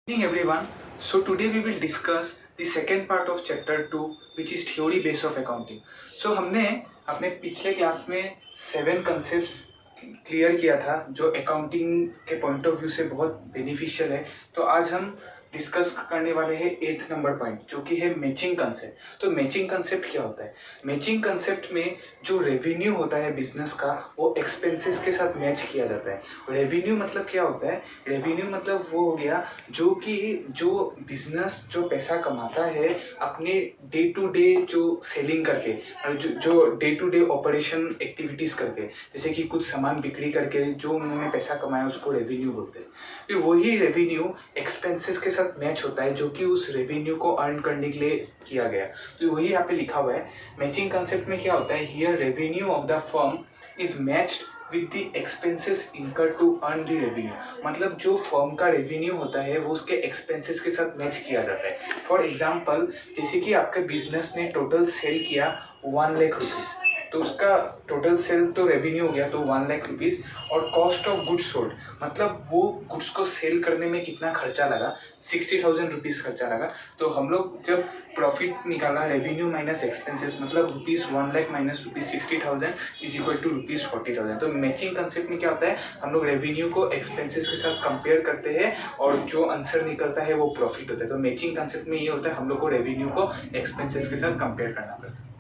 Evening everyone. So today we will discuss the second part of chapter 2 which is theory base of accounting. So हमने अपने पिछले class में 7 concepts clear किया था जो accounting के पॉइंट ऑफ व्यू से बहुत बेनिफिशियल है। तो आज हम डिस्कस करने वाले हैं 8th नंबर पॉइंट जो कि है मैचिंग कंसेप्ट। तो मैचिंग कंसेप्ट क्या होता है? मैचिंग कंसेप्ट में जो रेवेन्यू होता है बिजनेस का वो एक्सपेंसेस के साथ मैच किया जाता है। रेवेन्यू मतलब क्या होता है? रेवेन्यू मतलब वो हो गया जो बिजनेस जो पैसा कमाता है अपने डे टू डे जो सेलिंग करके और जो day to day operation activities करके, जैसे कि कुछ सामान बिक्री करके जो उन्होंने पैसा कमाया उसको रेवेन्यू बोलते हैं। फिर वही रेवेन्यू एक्सपेंसेस के साथ मैच होता है जो कि उस रेवेन्यू को अर्न करने के लिए किया गया। तो वही यहाँ पे लिखा हुआ है। मैचिंग कंसेप्ट में क्या होता है? Here revenue of the firm is matched with the expenses इनकर टू अर्न द रेवेन्यू। मतलब जो फर्म का रेवेन्यू होता है वो उसके एक्सपेंसेस के साथ मैच किया जाता है। फॉर एग्जांपल, जैसे कि आपके बिजनेस ने टोटल सेल किया 1 लाख रुपीज़, तो उसका टोटल सेल तो रेवेन्यू हो गया तो 1 लाख रुपीज़। और कॉस्ट ऑफ गुड्स सोल्ड मतलब वो गुड्स को सेल करने में कितना खर्चा लगा, 60,000 रुपीज़ खर्चा लगा। तो हम लोग जब प्रॉफिट निकाला रेवेन्यू माइनस एक्सपेंसेस मतलब ₹1 lakh minus ₹60,000 is equal to ₹40,000। तो मैचिंग कंसेप्ट में क्या होता है? हम लोग रेवेन्यू को एक्सपेंसेस के साथ कंपेयर करते हैं और जो आंसर निकलता है वो प्रॉफिट होता है। तो मैचिंग कंसेप्ट में ये होता है हम लोग को रेवेन्यू को एक्सपेंसेस के साथ कंपेयर करना पड़ता है।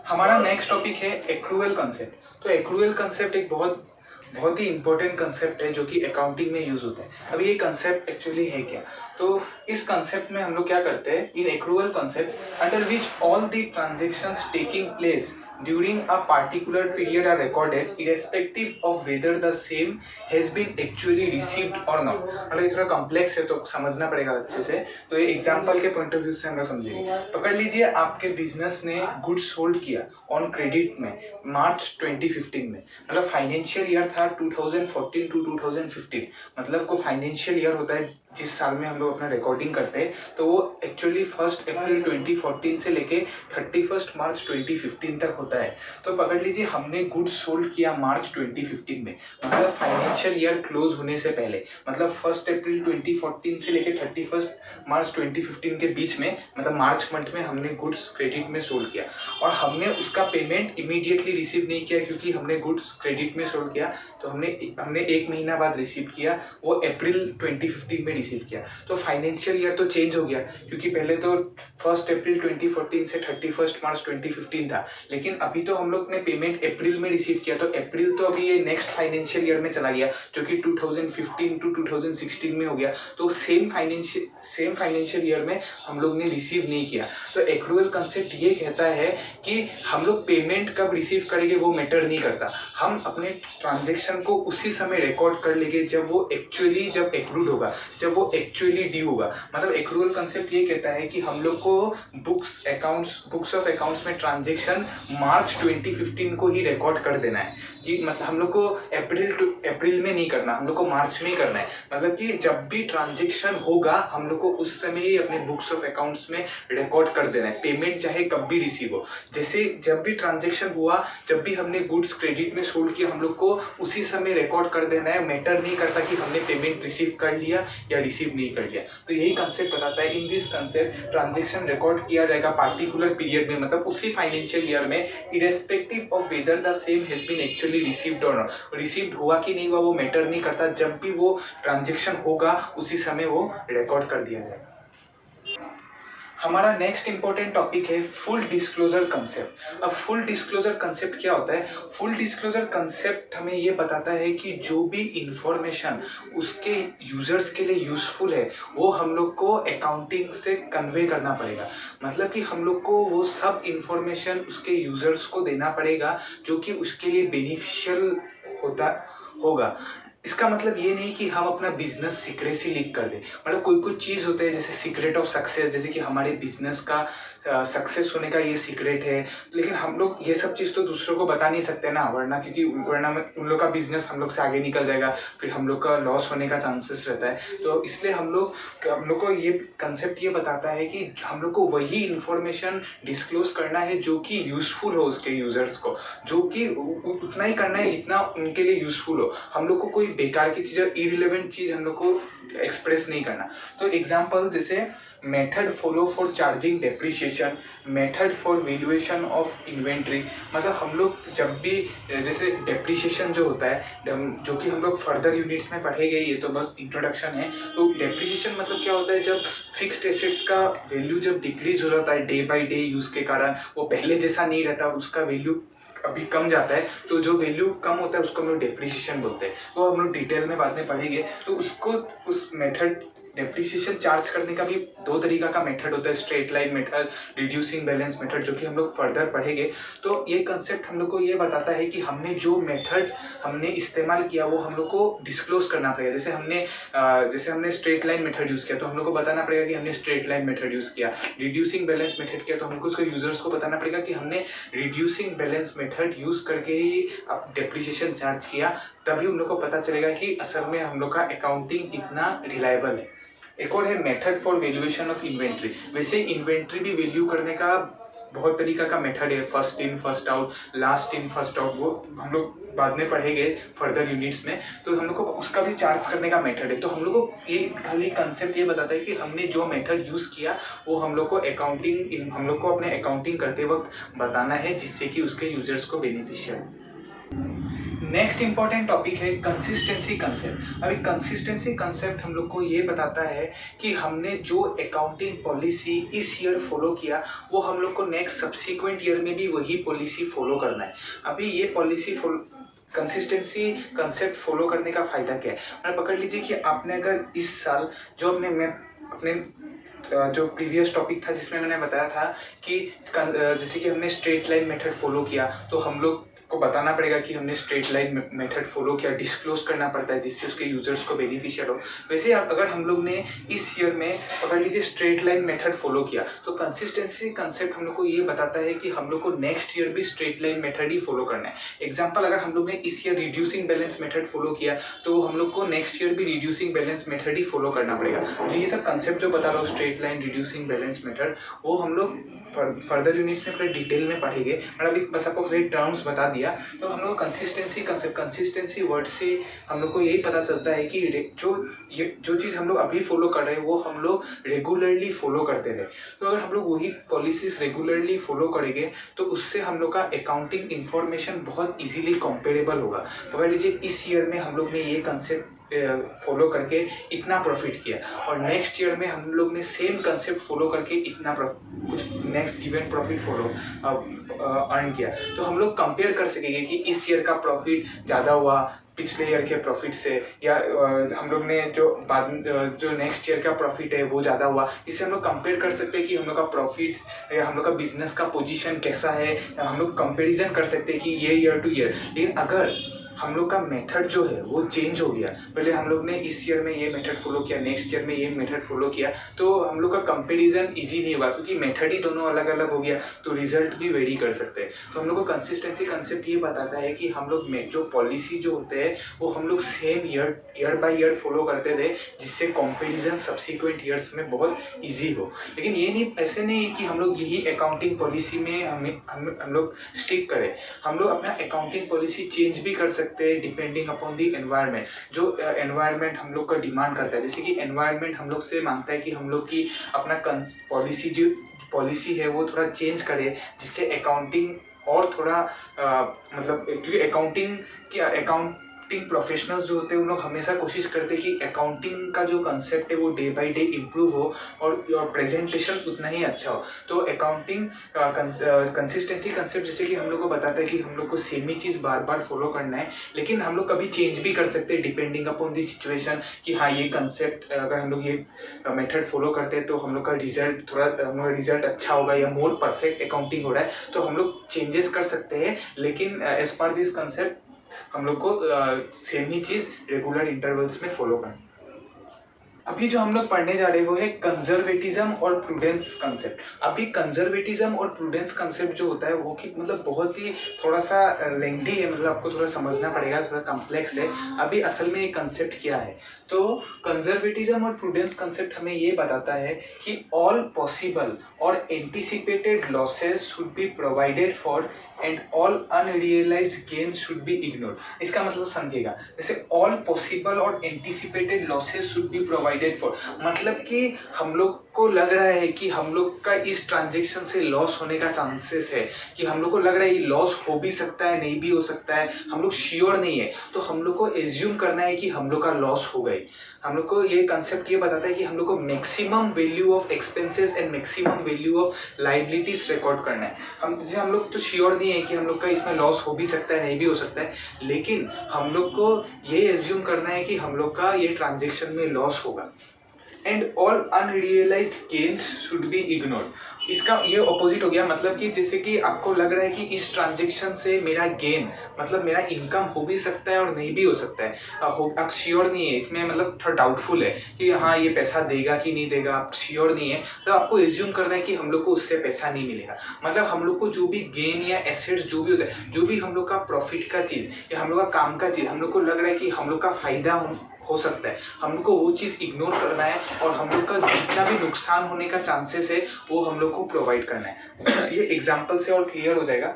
हमारा नेक्स्ट टॉपिक है एक्रूअल कंसेप्ट। तो एक्रूअल कंसेप्ट एक बहुत ही इंपॉर्टेंट कंसेप्ट है जो कि अकाउंटिंग में यूज होता है। अब ये कंसेप्ट एक्चुअली है क्या? तो इस कंसेप्ट में हम लोग क्या करते हैं? In accrual concept under which all the transactions taking place during a particular period are recorded irrespective of whether the same has been actually received or not। मतलब ये थोड़ा कॉम्प्लेक्स है तो समझना पड़ेगा अच्छे से। तो ये एग्जांपल के पॉइंट ऑफ व्यू से हम लोग समझेंगे। पकड़ लीजिए आपके बिजनेस ने गुड्स सोल्ड किया ऑन क्रेडिट में मार्च 2015 में। मतलब फाइनेंशियल ईयर था 2014 टू 2015। मतलब को फाइनेंशियल ईयर होता है जिस साल में हम लोग अपना रिकॉर्डिंग करते हैं, तो वो एक्चुअली 1 अप्रैल 2014 से लेके 31 मार्च 2015 तक होता है। तो पकड़ लीजिए हमने गुड्स सोल्ड किया मार्च 2015 में, मतलब फाइनेंशियल ईयर क्लोज होने से पहले, मतलब 1 अप्रैल 2014 से लेके 31 मार्च 2015 के बीच में, मतलब मार्च मंथ में हमने गुड्स क्रेडिट में सोल्ड किया और हमने उसका पेमेंट इमीडिएटली रिसीव नहीं किया क्योंकि हमने गुड्स क्रेडिट में सोल्ड किया। तो हमने 1 महीना बाद रिसीव किया, वो अप्रैल 2015 में रिसीव किया। तो फाइनेंशियल ईयर तो चेंज हो गया क्योंकि पहले तो 1 अप्रैल 2014 से 31 मार्च 2015 था, लेकिन अभी तो हम लोग ने पेमेंट अप्रैल में रिसीव किया। तो अप्रैल तो अभी ये नेक्स्ट फाइनेंशियल ईयर में चला गया जो कि 2015 टू 2016 में हो गया। तो सेम फाइनेंशियल ईयर में हम लोग ने रिसीव नहीं किया। तो एक्रूअल कंसेप्ट ये कहता है कि हम लोग पेमेंट कब रिसीव करेंगे वो मैटर नहीं करता, हम अपने ट्रांजेक्शन को उसी समय रिकॉर्ड कर लेंगे जब एक्रूड होगा, जब वो एक्चुअली ड्यू होगा। मतलब एक्रूअल कंसेप्ट ये कहता है कि हम लोग को बुक्स ऑफ अकाउंट्स में ट्रांजेक्शन मार्च 2015 को ही रिकॉर्ड कर देना है। कि मतलब हम लोग को अप्रैल में नहीं करना, हम लोग को मार्च में ही करना है। मतलब कि जब भी ट्रांजेक्शन होगा हम लोग को उस समय ही अपने बुक्स ऑफ अकाउंट्स में रिकॉर्ड कर देना है, पेमेंट चाहे कब भी रिसीव हो। जैसे जब भी ट्रांजेक्शन हुआ, जब भी हमने गुड्स क्रेडिट में सोल्ड किया, हम लोग को उसी समय रिकॉर्ड कर देना है। मैटर नहीं करता कि हमने पेमेंट रिसीव कर लिया या रिसीव नहीं कर लिया। तो यही कंसेप्ट बताता है। In this concept transaction record किया जाएगा पार्टिकुलर पीरियड में, मतलब उसी फाइनेंशियल ईयर में, irrespective of whether the same has been actually received और नॉट। रिसीव्ड हुआ कि नहीं हुआ वो मैटर नहीं करता, जब भी वो ट्रांजेक्शन होगा उसी समय वो रिकॉर्ड कर दिया जाएगा। हमारा नेक्स्ट इंपॉर्टेंट टॉपिक है फुल डिस्क्लोजर कंसेप्ट। अब फुल डिस्क्लोजर कंसेप्ट क्या होता है? फुल डिस्क्लोजर कंसेप्ट हमें ये बताता है कि जो भी इंफॉर्मेशन उसके यूजर्स के लिए यूजफुल है वो हम लोग को अकाउंटिंग से कन्वे करना पड़ेगा। मतलब कि हम लोग को वो सब इंफॉर्मेशन उसके यूजर्स को देना पड़ेगा जो कि उसके लिए बेनिफिशियल होगा। इसका मतलब ये नहीं कि हम अपना बिजनेस सीक्रेसी लीक कर दें। मतलब कोई चीज़ होते हैं जैसे सीक्रेट ऑफ सक्सेस, जैसे कि हमारे बिजनेस का सक्सेस होने का ये सीक्रेट है, लेकिन हम लोग ये सब चीज़ तो दूसरों को बता नहीं सकते ना, वरना उन लोग का बिजनेस हम लोग से आगे निकल जाएगा, फिर हम लोग का लॉस होने का चांसेस रहता है। तो इसलिए हम लोग को ये कंसेप्ट ये बताता है कि हम लोग को वही इंफॉर्मेशन डिस्क्लोज करना है जो कि यूजफुल हो उसके यूजर्स को, जो कि उतना ही करना है जितना उनके लिए यूजफुल हो। हम लोग को कोई बेकार की चीज़, इरिलेवेंट चीज़ हम लोग को एक्सप्रेस नहीं करना। तो एग्जाम्पल जैसे method follow for charging depreciation, method for valuation of inventory. मतलब हम लोग जब भी जैसे डेप्रिशिएशन जो होता है, जो कि हम लोग फर्दर यूनिट्स में पढ़ेंगे, ये तो बस इंट्रोडक्शन है। तो डेप्रिशिएशन मतलब क्या होता है, जब फिक्स्ड एसेट्स का वैल्यू जब डिक्रीज हो जाता है डे बाय डे यूज के कारण, वो पहले जैसा नहीं रहता, उसका वैल्यू अभी कम जाता है, तो जो वैल्यू कम होता है उसको हम लोग डेप्रिशिएशन बोलते हैं। तो हम लोग डिटेल में बाद में पढ़ेंगे। तो उसको उस मेथड डेप्रिसिएशन चार्ज करने का भी दो तरीका का मेथड होता है, straight line method, reducing balance method, जो कि हम लोग फर्दर पढ़ेंगे। तो ये कंसेप्ट हम लोग को ये बताता है कि हमने जो मेथड हमने इस्तेमाल किया वो हम लोग को डिस्क्लोज करना पड़ेगा। जैसे हमने स्ट्रेट लाइन मेथड यूज़ किया तो हम लोग को बताना पड़ेगा कि हमने स्ट्रेट लाइन मेथड यूज़ किया। रिड्यूसिंग बैलेंस मेथड किया तो हमको उसको यूजर्स को बताना पड़ेगा कि हमने रिड्यूसिंग बैलेंस मेथड यूज़ करके ही अब डेप्रिसिएशन चार्ज किया। तभी उन लोग को पता चलेगा कि असल में हम लोग का अकाउंटिंग कितना रिलायबल है। एक और है method for valuation of inventory. वैसे इन्वेंट्री भी वैल्यू करने का बहुत तरीका का मेथड है, first in first out, last in first out, वो हम लोग बाद में पढ़ेंगे फर्दर यूनिट्स में। तो हम लोग को उसका भी चार्ज करने का मेथड है। तो हम लोग को ये खाली कंसेप्ट ये बताता है कि हमने जो मेथड यूज़ किया वो हम लोग को हम लोग को अपने अकाउंटिंग करते वक्त बताना है, जिससे कि उसके यूजर्स को बेनिफिशियल। नेक्स्ट इंपॉर्टेंट टॉपिक है कंसिस्टेंसी कंसेप्ट। अभी कंसिस्टेंसी कंसेप्ट हम लोग को ये बताता है कि हमने जो अकाउंटिंग पॉलिसी इस ईयर फॉलो किया वो हम लोग को नेक्स्ट सब्सिक्वेंट ईयर में भी वही पॉलिसी फॉलो करना है। अभी ये पॉलिसी कंसिस्टेंसी कंसेप्ट फॉलो करने का फ़ायदा क्या है, मैं पकड़ लीजिए कि आपने अगर इस साल जो अपने जो प्रीवियस टॉपिक था जिसमें मैंने बताया था कि जैसे कि हमने स्ट्रेट लाइन मेथड फॉलो किया, तो हम लोग को बताना पड़ेगा कि हमने स्ट्रेट लाइन मेथड फॉलो किया, डिस्क्लोज करना पड़ता है जिससे उसके यूजर्स को बेनिफिशियल हो। वैसे अगर हम लोग ने इस ईयर में पकड़ लीजिए स्ट्रेट लाइन मेथड फॉलो किया, तो कंसिस्टेंसी कंसेप्ट हम लोग को ये बताता है कि हम लोग को नेक्स्ट ईयर भी स्ट्रेट लाइन मेथड ही फॉलो करना है। एग्जाम्पल, अगर हम लोग ने इस year reducing balance method follow किया तो हम लोग को नेक्स्ट ईयर भी रिड्यूसिंग बैलेंस मेथड ही फॉलो करना पड़ेगा। तो ये सब कंसेप्ट जो बता रहा हूँ, straight line, reducing balance method, वो हम लोग फर्दर यूनिट्स में पूरे डिटेल में पढ़ेंगे। मैं अभी बस आपको पूरे टर्म्स बता दिया। तो हम लोग कंसिस्टेंसी कंसेप्ट, कंसिस्टेंसी वर्ड से हम लोग को यही पता चलता है कि जो चीज़ हम लोग अभी फॉलो कर रहे हैं वो हम लोग रेगुलरली फॉलो करते रहे। तो अगर हम लोग वही पॉलिसीज रेगुलरली फॉलो करेंगे तो उससे हम लोग का अकाउंटिंग इन्फॉर्मेशन बहुत इजीली कंपेरेबल होगा। पकड़ लीजिए इस ईयर में हम लोग ने ये कंसेप्ट फॉलो करके इतना प्रॉफिट किया, और नेक्स्ट ईयर में हम लोग ने सेम कंसेप्ट फॉलो करके इतना कुछ next given profit follow earn किया। तो हम लोग कंपेयर कर सकेंगे कि इस ईयर का प्रॉफिट ज़्यादा हुआ पिछले ईयर के प्रॉफिट से, या हम लोग ने जो नेक्स्ट ईयर का प्रॉफिट है वो ज़्यादा हुआ। इससे हम लोग कंपेयर कर सकते हैं कि हम लोग का प्रॉफिट या हम लोग का बिजनेस का पोजीशन कैसा है। हम लोग कंपैरिजन कर सकते हैं कि ये ईयर टू ईयर। लेकिन अगर हम लोग का मेथड जो है वो चेंज हो गया, पहले हम लोग ने इस ईयर में ये मेथड फॉलो किया, नेक्स्ट ईयर में ये मेथड फॉलो किया, तो हम लोग का कंपैरिजन इजी नहीं होगा, क्योंकि मेथड ही दोनों अलग अलग हो गया तो रिजल्ट भी वेरी कर सकते हैं। तो हम लोग को कंसिस्टेंसी कंसेप्ट ये बताता है कि हम लोग में जो पॉलिसी जो होते हैं वो हम लोग same year by year follow करते रहे, जिससे कंपेरिजन सब्सिक्वेंट ईयर्स में बहुत ईजी हो। लेकिन ये नहीं, ऐसे नहीं कि हम लोग यही अकाउंटिंग पॉलिसी में हम लोग स्टिक करें। हम लोग अपना अकाउंटिंग पॉलिसी चेंज भी कर सकते हैं डिपेंडिंग अपॉन दी एनवायरनमेंट। जो एनवायरनमेंट हम लोग का डिमांड करता है, जैसे कि एनवायरनमेंट हम लोग से मांगता है कि हम लोग की अपना पॉलिसी है वो थोड़ा चेंज करे, जिससे अकाउंटिंग और थोड़ा मतलब, क्योंकि अकाउंटिंग प्रोफेशनल्स जो होते हैं उन लोग हमेशा कोशिश करते हैं कि अकाउंटिंग का जो कंसेप्ट है वो डे बाय डे इम्प्रूव हो और प्रेजेंटेशन उतना ही अच्छा हो। तो अकाउंटिंग कंसिस्टेंसी कंसेप्ट जैसे कि हम लोग को बताता है कि हम लोग को सेम ही चीज़ बार बार फॉलो करना है, लेकिन हम लोग कभी चेंज भी कर सकते हैं डिपेंडिंग अपॉन दी सिचुएशन, कि हाँ ये कंसेप्ट अगर हम लोग ये मेथड फॉलो करते हैं तो हम लोग का रिजल्ट अच्छा होगा या मोर परफेक्ट अकाउंटिंग हो रहा है, तो हम लोग चेंजेस कर सकते हैं। लेकिन एज पर दिस कंसेप्ट हम लोग को सेम ही चीज़ रेगुलर इंटरवल्स में फॉलो करना। अभी जो हम लोग पढ़ने जा रहे हैं वो है कंजर्वेटिज्म और प्रूडेंस कंसेप्ट। अभी कंजर्वेटिज्म और प्रूडेंस कंसेप्ट जो होता है वो कि मतलब बहुत ही थोड़ा सा लेंथी है, मतलब आपको थोड़ा समझना पड़ेगा, थोड़ा कॉम्प्लेक्स है। अभी असल में ये कंसेप्ट क्या है, तो कंजर्वेटिज्म और प्रूडेंस कंसेप्ट हमें ये बताता है कि ऑल पॉसिबल और anticipated losses should be provided for and all unrealised gains should be ignored. इसका मतलब समझिएगा, जैसे ऑल पॉसिबल और anticipated losses should be provided for, मतलब कि हम लोग को लग रहा है कि हम लोग का इस ट्रांजेक्शन से लॉस होने का चांसेस है, कि हम लोग को लग रहा है ये लॉस हो भी सकता है, नहीं भी हो सकता है, हम लोग श्योर नहीं है, तो हम लोग को एज्यूम करना है कि हम लोग का लॉस हो गई। हम लोग को ये कंसेप्ट ये बताता है कि हम लोग को maximum value of expenses and maximum value of liabilities record करना है। हम लोग तो श्योर नहीं है कि हम लोग का इसमें लॉस हो भी सकता है, नहीं भी हो सकता है, लेकिन हम लोग को ये एज्यूम करना है कि हम लोग का ये ट्रांजेक्शन में लॉस होगा and all unrealised gains should be ignored. इसका ये ऑपोजिट हो गया, मतलब कि जैसे कि आपको लग रहा है कि इस ट्रांजेक्शन से मेरा गेन, मतलब मेरा इनकम हो भी सकता है और नहीं भी हो सकता है, आप श्योर नहीं है इसमें, मतलब थोड़ा डाउटफुल है कि हाँ ये पैसा देगा कि नहीं देगा, आप श्योर नहीं है, तो आपको एज्यूम करना है कि हम लोग को उससे पैसा नहीं मिलेगा। मतलब हम लोग को जो भी गेन या एसेट्स जो भी होता है, जो भी हम लोग का प्रॉफिट का चीज़ या हम लोग का काम का चीज़ हम लोग को लग रहा है कि हम लोग का फायदा हो सकता है, हम लोग को वो चीज़ इग्नोर करना है और हम लोग का जितना भी नुकसान होने का चांसेस है वो हम लोग को प्रोवाइड करना है। ये एग्जांपल से और क्लियर हो जाएगा,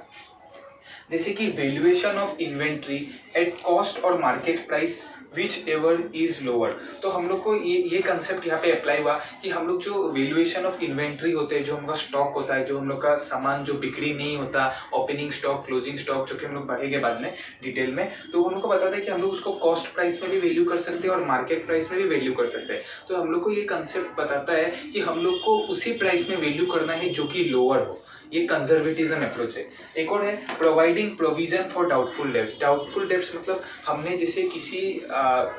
जैसे कि valuation of inventory at cost और market price whichever is lower. तो हम लोग को ये कंसेप्ट यहाँ पे अप्लाई हुआ कि हम लोग जो वैल्यूएशन ऑफ इन्वेंट्री होते हैं, जो हम लोग का स्टॉक होता है, जो हम लोग का सामान जो बिक्री नहीं होता, ओपनिंग स्टॉक, क्लोजिंग स्टॉक, जो कि हम लोग पढ़ेंगे बाद में डिटेल में, तो हम लोग को बताता है कि हम लोग उसको कॉस्ट प्राइस में भी वैल्यू कर सकते हैं और मार्केट प्राइस में भी वैल्यू कर सकते हैं। तो हम लोग को ये कंसेप्ट बताता है कि हम लोग को उसी प्राइस में वैल्यू करना है जो कि लोअर हो। ये कंजर्वेटिज्म अप्रोच है। एक और है providing provision for doubtful debts. Doubtful debts मतलब हमने जैसे किसी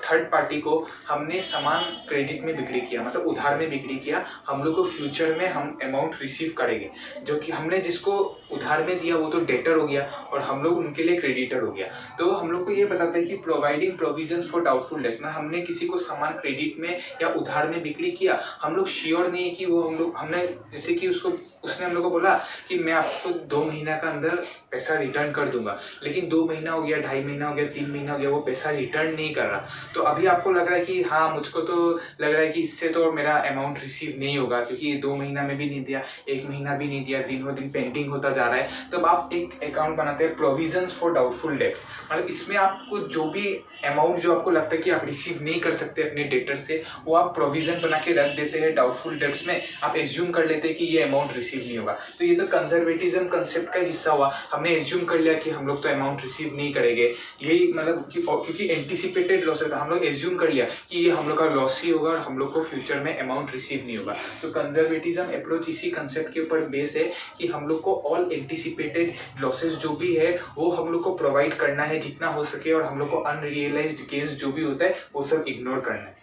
थर्ड पार्टी को हमने सामान क्रेडिट में बिक्री किया, मतलब उधार में बिक्री किया, हम लोग को फ्यूचर में हम अमाउंट रिसीव करेंगे, जो कि हमने जिसको उधार में दिया वो तो डेटर हो गया और हम लोग उनके लिए क्रेडिटर हो गया। तो हम लोग को ये बताता है कि providing provision for doubtful debts, ना हमने किसी को सामान क्रेडिट में या उधार में बिक्री किया, हम लोग श्योर नहीं है कि वो हमने जैसे कि उसने हम लोग को बोला कि मैं आपको 2 महीना का अंदर पैसा रिटर्न कर दूंगा, लेकिन 2 महीना हो गया, 2.5 महीना हो गया, 3 महीना हो गया, वो पैसा रिटर्न नहीं कर रहा। तो अभी आपको लग रहा है कि हाँ मुझको तो लग रहा है कि इससे तो मेरा अमाउंट रिसीव नहीं होगा, क्योंकि 2 महीना में भी नहीं दिया, 1 महीना भी नहीं दिया, दिनों दिन पेंडिंग होता जा रहा है। तब आप एक अकाउंट बनाते हैं प्रोविजंस फॉर डाउटफुल डेब्ट्स, मतलब इसमें आपको जो भी अमाउंट जो आपको लगता है कि आप रिसीव नहीं कर सकते अपने डेटर से, वो आप प्रोविजन बना के रख देते हैं डाउटफुल डेब्ट्स में, आप एज्यूम कर लेते हैं कि ये अमाउंट रिसीव नहीं होगा। तो ये तो कंजर्वेटिज्म कंसेप्ट का हिस्सा हुआ, हमने एज्यूम कर लिया कि हम लोग तो अमाउंट रिसीव नहीं करेंगे, यही मतलब क्योंकि एंटिसिपेटेड लॉस था, हम लोग एज्यूम कर लिया कि ये हम लोग का लॉस ही होगा और हम लोग को फ्यूचर में अमाउंट रिसीव नहीं होगा। तो कंजर्वेटिज्म अप्रोच इसी कंसेप्ट के ऊपर बेस है कि हम लोग को ऑल एंटिसिपेटेड लॉसेस जो भी है वो हम लोग को प्रोवाइड करना है जितना हो सके, और हम लोग को अनरियलाइज्ड गेन्स जो भी होता है वो सब इग्नोर करना है।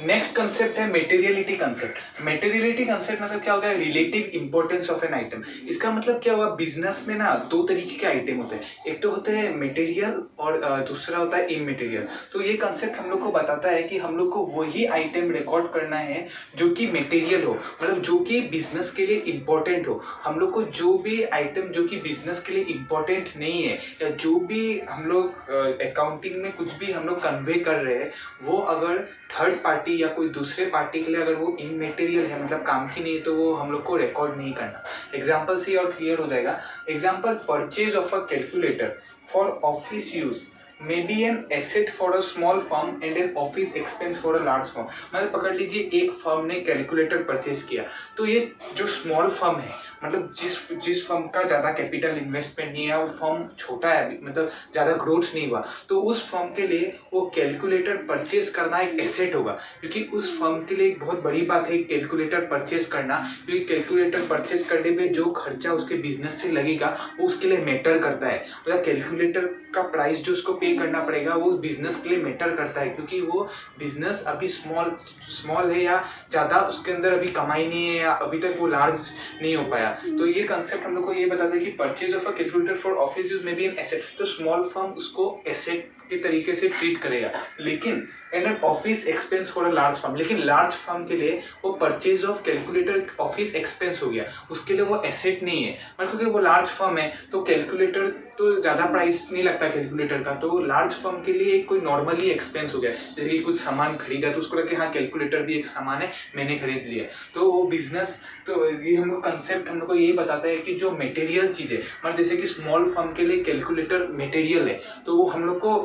नेक्स्ट कंसेप्ट है मेटेरियलिटी कंसेप्ट। मेटेरियलिटी कंसेप्ट मतलब क्या होगा, relative importance of an item. इसका मतलब क्या हुआ, बिजनेस में ना 2 तरीके के आइटम होते हैं, एक तो होते हैं मटेरियल और दूसरा होता है इमटेरियल। तो ये कंसेप्ट हम लोग को बताता है कि हम लोग को वही आइटम रिकॉर्ड करना है जो कि मटेरियल हो, मतलब जो कि बिजनेस के लिए इम्पोर्टेंट हो। हम लोग को जो भी आइटम जो कि बिजनेस के लिए इम्पोर्टेंट नहीं है, या जो भी हम लोग अकाउंटिंग में कुछ भी हम लोग कन्वे कर रहे हैं, वो अगर थर्ड पार्टी या कोई दूसरे पार्टी के लिए अगर वो इमटेरियल है, मतलब काम की नहीं है, तो वो हम लोग को रिकॉर्ड नहीं करना। एग्जाम्पल से और क्लियर हो जाएगा। Example, purchase of a calculator for office use may be an asset for a small firm and an office expense for a large firm। मतलब पकड़ लीजिए एक फर्म ने कैलकुलेटर परचेज किया, तो ये जो स्मॉल फर्म है, मतलब जिस फर्म का ज़्यादा कैपिटल इन्वेस्टमेंट नहीं है, वो फर्म छोटा है, मतलब ज़्यादा ग्रोथ नहीं हुआ, तो उस फर्म के लिए वो कैलकुलेटर परचेज करना एक एसेट होगा, क्योंकि उस फर्म के लिए एक बहुत बड़ी बात है कैलकुलेटर परचेज करना, क्योंकि कैलकुलेटर परचेज करने में जो खर्चा उसके बिजनेस से लगेगा वो उसके लिए मैटर करता है। मतलब कैलकुलेटर का प्राइस जो उसको पे करना पड़ेगा वो बिजनेस के लिए मैटर करता है, क्योंकि वो बिजनेस अभी स्मॉल है या ज़्यादा उसके अंदर अभी कमाई नहीं है, या अभी तक वो लार्ज नहीं हो पाया। तो ये कंसेप्ट हम लोग को ये बताता है कि purchase of a calculator for office use में बी एन एसेट। तो स्मॉल फर्म उसको एसेट के तरीके से ट्रीट करेगा। लेकिन and an office expense for a large firm, लेकिन लार्ज फर्म के लिए वो purchase of calculator office expense हो गया, उसके लिए वो एसेट नहीं है। पर क्योंकि वो लार्ज फर्म है तो कैलकुलेटर तो ज़्यादा प्राइस नहीं लगता कैलकुलेटर का, तो लार्ज फर्म के लिए कोई नॉर्मली एक्सपेंस हो गया। जैसे कि कुछ सामान खरीदा तो उसको लगे हाँ कैलकुलेटर भी एक सामान है, मैंने खरीद लिया, तो वो बिजनेस, तो ये हम लोग कंसेप्ट हम लोग को यही बताता है कि जो मटेरियल चीज़ है, मतलब जैसे कि स्मॉल फर्म के लिए कैलकुलेटर मटेरियल है, तो वो हम लोग को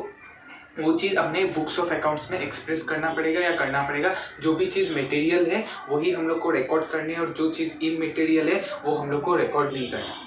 वो चीज़ अपने बुक्स ऑफ अकाउंट्स में एक्सप्रेस करना पड़ेगा या करना पड़ेगा। जो भी चीज़ मटेरियल है वही हम लोग को रिकॉर्ड करनी है, और जो चीज़ इमटेरियल है वो हम लोग को रिकॉर्ड नहीं करना।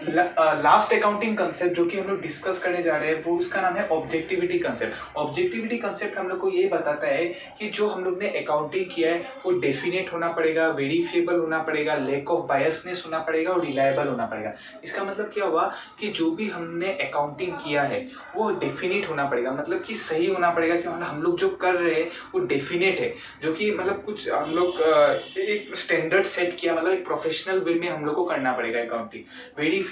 लास्ट अकाउंटिंग कंसेप्ट जो कि हम लोग डिस्कस करने जा रहे हैं वो उसका नाम है ऑब्जेक्टिविटी कंसेप्ट। ऑब्जेक्टिविटी कंसेप्ट हम लोग को ये बताता है कि जो हम लोग ने अकाउंटिंग किया है वो डेफिनेट होना पड़ेगा, वेरीफिएबल होना पड़ेगा, लैक ऑफ बायसनेस होना पड़ेगा और रिलायबल होना पड़ेगा। इसका मतलब क्या हुआ कि जो भी हमने अकाउंटिंग किया है वो डेफिनेट होना पड़ेगा, मतलब कि सही होना पड़ेगा कि हम लोग जो कर रहे हैं वो डेफिनेट है, जो कि मतलब कुछ हम लोग एक स्टैंडर्ड सेट किया, मतलब एक प्रोफेशनल वे में हम लोग को करना पड़ेगा अकाउंटिंग। वेरीफेबल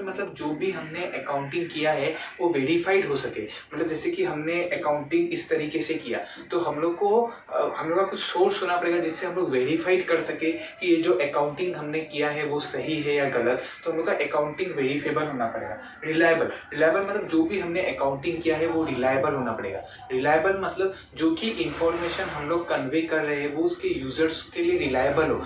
मतलब जो भी हमने अकाउंटिंग किया है वो वेरीफाइड हो सके, मतलब जैसे कि हमने अकाउंटिंग इस तरीके से किया तो हम लोग का कुछ सोर्स होना पड़ेगा जिससे हम लोग वेरीफाइड कर सके कि ये जो अकाउंटिंग हमने किया है वो सही है या गलत, तो हम लोग का अकाउंटिंग वेरीफेबल होना पड़ेगा। रिलायबल मतलब जो भी हमने अकाउंटिंग किया है वो रिलायबल होना पड़ेगा। रिलायबल मतलब जो कि इंफॉर्मेशन हम लोग कन्वे कर रहे हैं वो उसके यूजर्स के लिए रिलायबल हो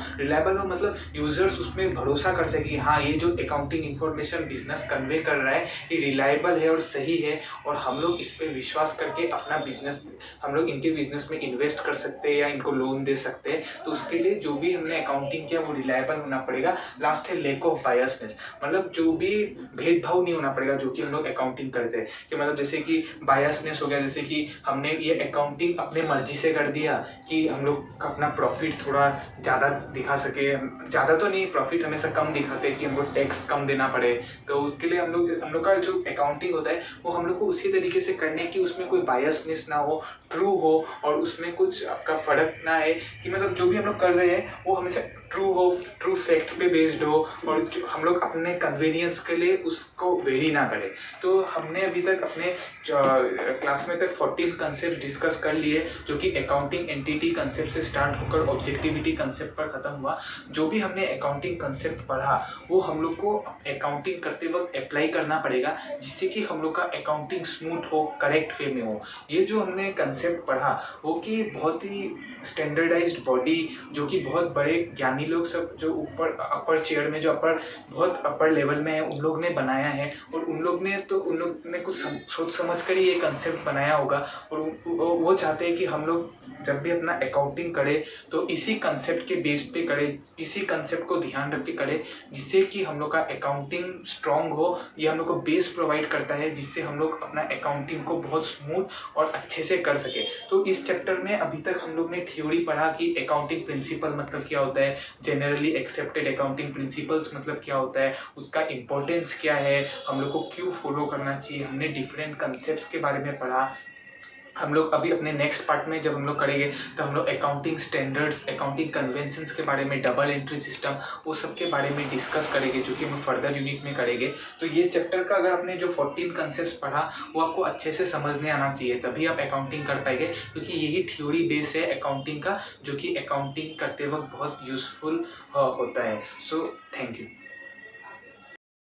मतलब यूजर्स उसमें भरोसा कर सके, हाँ ये जो अकाउंटिंग इंफॉर्मेशन बिजनेस कन्वे कर रहा है ये रिलायबल है और सही है, और हम लोग इस पे विश्वास करके अपना बिजनेस, हम लोग इनके बिजनेस में इन्वेस्ट कर सकते हैं या इनको लोन दे सकते हैं। तो उसके लिए जो भी हमने अकाउंटिंग किया वो रिलायबल होना पड़ेगा। लास्ट है लैक ऑफ बायसनेस, मतलब जो भी भेदभाव नहीं होना पड़ेगा जो कि हम लोग अकाउंटिंग करते हैं, कि मतलब जैसे कि बायसनेस हो गया, जैसे कि हमने ये अकाउंटिंग अपने मर्जी से कर दिया कि हम लोग अपना प्रॉफिट थोड़ा ज़्यादा दिखा सके, ज़्यादा तो नहीं, प्रॉफिट हमेशा कम दिखाते हैं कि हमको टैक्स कम देना पड़े, तो उसके लिए हम लोग का जो अकाउंटिंग होता है वो हम लोग को उसी तरीके से करने की उसमें कोई बायसनेस ना हो, ट्रू हो, और उसमें कुछ आपका फर्क ना है, कि मतलब जो भी हम लोग कर रहे हैं वो हमेशा ट्रू हो, ट्रू फैक्ट पे बेस्ड हो, और जो हम लोग अपने कन्वीनियंस के लिए उसको वेरी ना करें। तो हमने अभी तक अपने क्लास में तक 14 कंसेप्ट डिस्कस कर लिए जो कि अकाउंटिंग एंटिटी कंसेप्ट से स्टार्ट होकर ऑब्जेक्टिविटी कंसेप्ट पर खत्म हुआ। जो भी हमने अकाउंटिंग कंसेप्ट पढ़ा वो हम लोग को अकाउंटिंग करते वक्त अप्लाई करना पड़ेगा, जिससे कि हम लोग का अकाउंटिंग स्मूथ हो, करेक्ट वे में हो। ये जो हमने कंसेप्ट पढ़ा वो कि बहुत ही स्टैंडर्डाइज्ड बॉडी, जो कि बहुत बड़े ज्ञानी लोग सब जो ऊपर अपर चेयर में, जो बहुत अपर लेवल में है, उन लोग ने बनाया है, और उन लोग ने कुछ सोच समझ कर ही ये कंसेप्ट बनाया होगा, और वो चाहते हैं कि हम लोग जब भी अपना अकाउंटिंग करें तो इसी कंसेप्ट के बेस पे करें, इसी कंसेप्ट को ध्यान रख के करें, जिससे कि हम लोग का अकाउंटिंग स्ट्रांग हो। ये हम लोग को बेस प्रोवाइड करता है जिससे हम लोग अपना अकाउंटिंग को बहुत स्मूथ और अच्छे से कर सके। तो इस चैप्टर में अभी तक हम लोग ने थ्योरी पढ़ा कि अकाउंटिंग प्रिंसिपल मतलब क्या होता है, जनरली एक्सेप्टेड अकाउंटिंग प्रिंसिपल्स मतलब क्या होता है, उसका इंपॉर्टेंस क्या है, हम लोग को क्यों फॉलो करना चाहिए। हमने डिफरेंट कंसेप्ट्स के बारे में पढ़ा। हम लोग अभी अपने नेक्स्ट पार्ट में जब हम लोग करेंगे तो हम लोग अकाउंटिंग स्टैंडर्ड्स, अकाउंटिंग कन्वेंशंस के बारे में, डबल एंट्री सिस्टम, वो सब के बारे में डिस्कस करेंगे, जो कि हम फर्दर यूनिट में करेंगे। तो ये चैप्टर का अगर आपने जो 14 कंसेप्ट्स पढ़ा वो आपको अच्छे से समझने आना चाहिए, तभी आप अकाउंटिंग कर पाएंगे, क्योंकि यही थ्योरी बेस है अकाउंटिंग का, जो कि अकाउंटिंग करते वक्त बहुत यूजफुल होता है। So thank you.